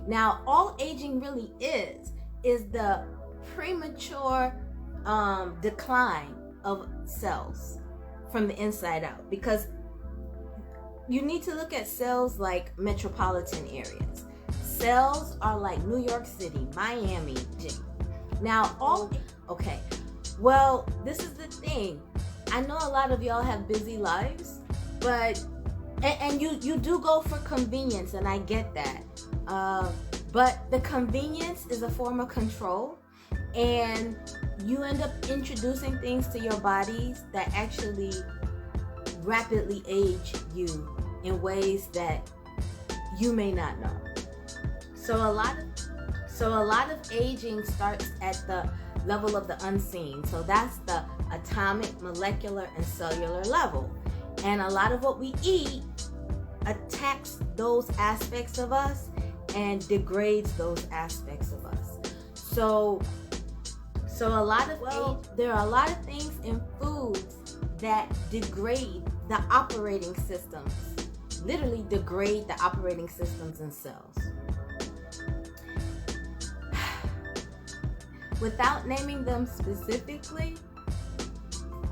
Now, all aging really is the premature decline of cells from the inside out, because you need to look at cells like metropolitan areas. Cells are like New York City, Miami. Now, okay, well, this is the thing. I know a lot of y'all have busy lives, but and you do go for convenience, and I get that. But the convenience is a form of control, and you end up introducing things to your bodies that actually rapidly age you in ways that you may not know. So a lot of aging starts at the level of the unseen. So that's the atomic, molecular, and cellular level. And a lot of what we eat attacks those aspects of us and degrades those aspects of us. So there are a lot of things in foods that degrade the operating systems, literally degrade the operating systems in cells. Without naming them specifically,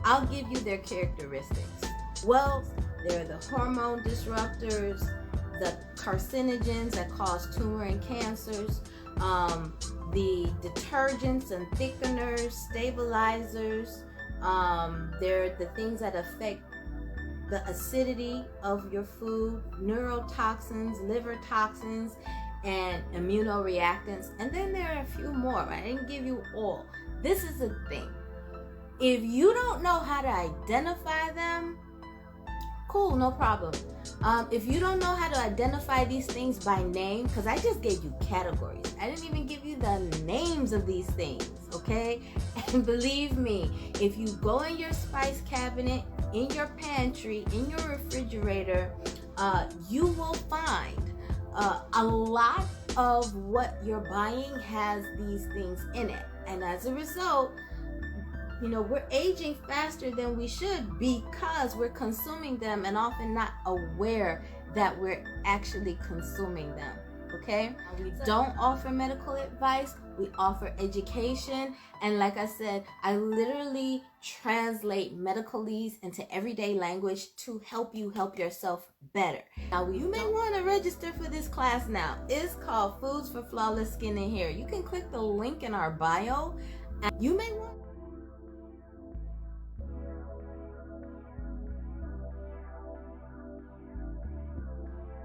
I'll give you their characteristics. Well, they're the hormone disruptors, the carcinogens that cause tumor and cancers, the detergents and thickeners, stabilizers. They're the things that affect the acidity of your food, neurotoxins, liver toxins, and immunoreactants. And then there are a few more. I didn't give you all. This is the thing. If you don't know how to identify them, cool, no problem. If you don't know how to identify these things by name, because I just gave you categories. I didn't even give you the names of these things, okay? And believe me, if you go in your spice cabinet, in your pantry, in your refrigerator, you will find a lot of what you're buying has these things in it. And as a result, we're aging faster than we should because we're consuming them and often not aware that we're actually consuming them. Okay? We don't offer medical advice, we offer education. And like I said, I literally translate medicalese into everyday language to help you help yourself better. Now, you may want to register for this class now. It's called Foods for Flawless Skin and Hair. You can click the link in our bio, and you may want